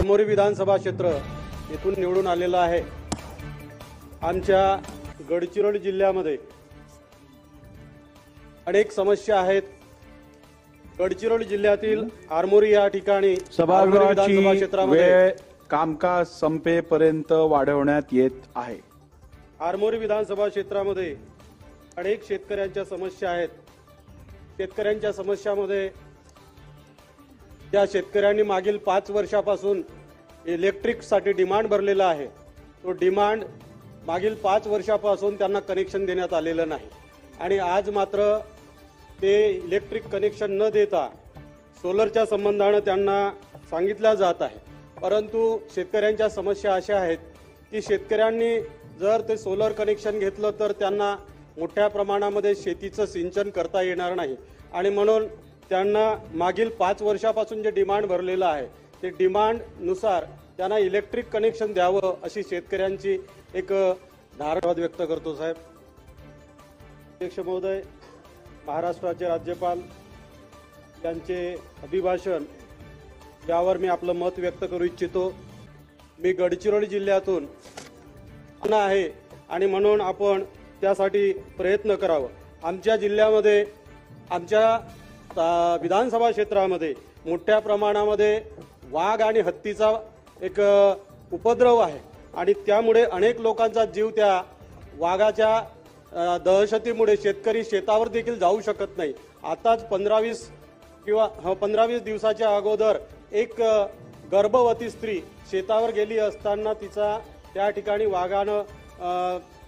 आरमोरी विधानसभा क्षेत्र येथून निवडून आलेला आहे। आमच्या गडचिरोली जिल्ह्यामध्ये अनेक समस्या आहेत। गडचिरोली जिल्ह्यातील आरमोरी या ठिकाणी विधानसभा क्षेत्रामध्ये कामकाज संपेपर्यंत वाढवण्यात येत आहे। आरमोरी विधानसभा क्षेत्रामध्ये अनेक शेतकऱ्यांच्या समस्या आहेत। शेतकऱ्यांच्या समस्यामध्ये त्या शेतकऱ्यांनी मागील 5 वर्षापासून इलेक्ट्रिकसाठी डिमांड भरलेला आहे। तो डिमांड मागील 5 वर्षापासून त्यांना कनेक्शन देण्यात आलेलं नाही आणि आज मात्र ते इलेक्ट्रिक कनेक्शन न देता सोलरच्या संबंधाने त्यांना सांगितलं जात आहे। परंतु शेतकऱ्यांच्या समस्या अशा आहेत की शेतकऱ्यांनी जर ते सोलर कनेक्शन घेतलं तर त्यांना मोठ्या प्रमाणामध्ये शेतीचं सिंचन करता येणार नाही आणि म्हणून त्यांना मागील 5 वर्षापासून जे डिमांड भरलेलं आहे ते डिमांड नुसार त्यांना इलेक्ट्रिक कनेक्शन द्यावं अशी शेतकऱ्यांची एक धारणा व्यक्त करतो। साहेब, अध्यक्ष महोदय, महाराष्ट्राचे राज्यपाल यांचे अभिभाषण यावर मी आपलं मत व्यक्त करू इच्छितो। मी गडचिरोली जिल्ह्यातून आहे आणि म्हणून आपण त्यासाठी प्रयत्न करावं। आमच्या जिल्ह्यामध्ये आमच्या विधानसभा क्षेत्रामध्ये मोठ्या प्रमाणामध्ये वाघ आणि हत्तीचा एक उपद्रव आहे आणि त्यामुळे अनेक लोकांचा जीव त्या वाघाच्या दहशतीमुळे शेतकरी शेतावर देखील जाऊ शकत नाही। आताच 15-20 दिवसाच्या अगोदर एक गर्भवती स्त्री शेतावर गेली असताना तिचा त्या ठिकाणी वाघानं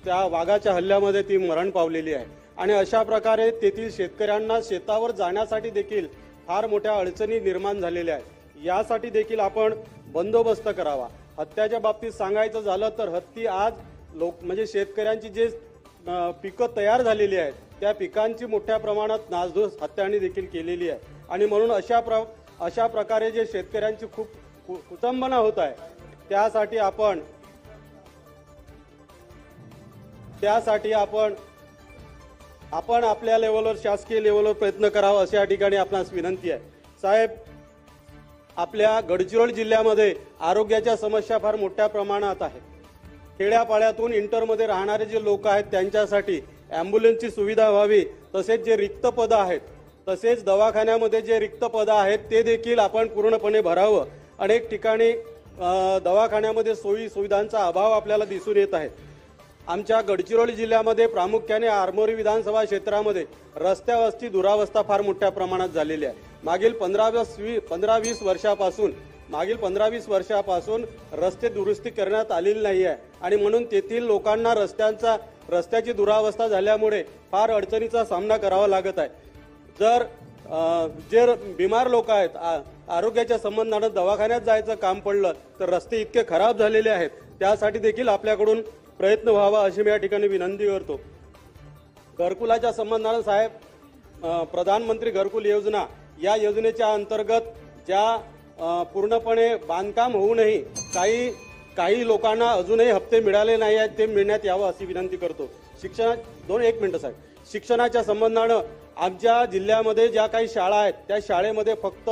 त्या वाघाच्या हल्ल्यामध्ये ती मरण पावलेली आहे आणि अशा प्रकारे तेथील शेतकऱ्यांना शेतावर जाण्यासाठी देखील फार मोठ्या अडचणी निर्माण झालेल्या आहेत। यासाठी देखील आपण बंदोबस्त करावा। हत्याच्या बाबतीत सांगायचं झालं तर हत्ती आज म्हणजे शेतकऱ्यांची जे पिकं तयार झालेली आहेत त्या पिकांची मोठ्या प्रमाणात नासधूस हत्यांनी देखील केलेली आहे आणि म्हणून अशा प्रकारे जे शेतकऱ्यांची खूप कुचंबना होत आहे त्यासाठी आपण आपल्या लेवलवर शासकीय लेवलवर प्रयत्न करावा अशा ठिकाणी आपणास विनंती आहे। साहेब, आपल्या गडचिरोली जिल्ह्यामध्ये आरोग्याच्या समस्या फार मोठ्या प्रमाणात आहेत। खेड्यापाड्यातून इंटरमध्ये राहणारे जे लोक आहेत त्यांच्यासाठी ॲम्ब्युलन्सची सुविधा व्हावी, तसेच जे रिक्त पदं आहेत तसेच दवाखान्यामध्ये जे रिक्त पदं आहेत ते देखील आपण पूर्णपणे भरावं। अनेक ठिकाणी दवाखान्यामध्ये सोयी सुविधांचा अभाव आपल्याला दिसून येत आहे। आमच्या गडचिरोली जिल्ह्यामध्ये प्रामुख्याने आरमोरी विधानसभा क्षेत्रामध्ये रस्त्यावरची दुरावस्था फार मोठ्या प्रमाणात झालेली आहे। मागील 15-20 वर्षापासून रस्ते दुरुस्ती करण्यात आलेली नाही आहे आणि म्हणून तेथील लोकांना रस्त्याची दुरावस्था झाल्यामुळे फार अडचणीचा सामना करावा लागत आहे। जे बिमार लोक आहेत आरोग्याच्या संबंधाने दवाखान्यात जायचं काम पडलं तर रस्ते इतके खराब झालेले आहेत, त्यासाठी देखील आपल्याकडून प्रयत्न व्हावा अशी मी या ठिकाणी विनंती करतो। घरकुलाच्या संबंधाने साहेब, प्रधानमंत्री घरकुल योजना या योजनेच्या अंतर्गत ज्या पूर्णपणे बांधकाम होऊनही काही लोकांना अजूनही हप्ते मिळाले नाही आहेत ते मिळण्यात यावं अशी विनंती करतो। शिक्षणाच्या संबंधाने आमच्या जिल्ह्यामध्ये ज्या काही शाळा आहेत त्या शाळेमध्ये फक्त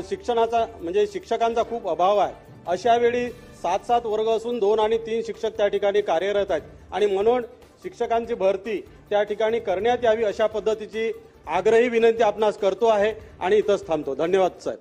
शिक्षणाचा म्हणजे शिक्षकांचा खूप अभाव आहे। अशा वेळी 7-7 वर्ग असून 2 आणि 3 शिक्षक त्या ठिकाणी कार्यरत आहेत आणि म्हणून शिक्षकांची भरती त्या ठिकाणी करण्यात यावी अशा पद्धतीची आग्रही विनंती आपणास करतो आहे आणि इथंच थांबतो। धन्यवाद साहेब।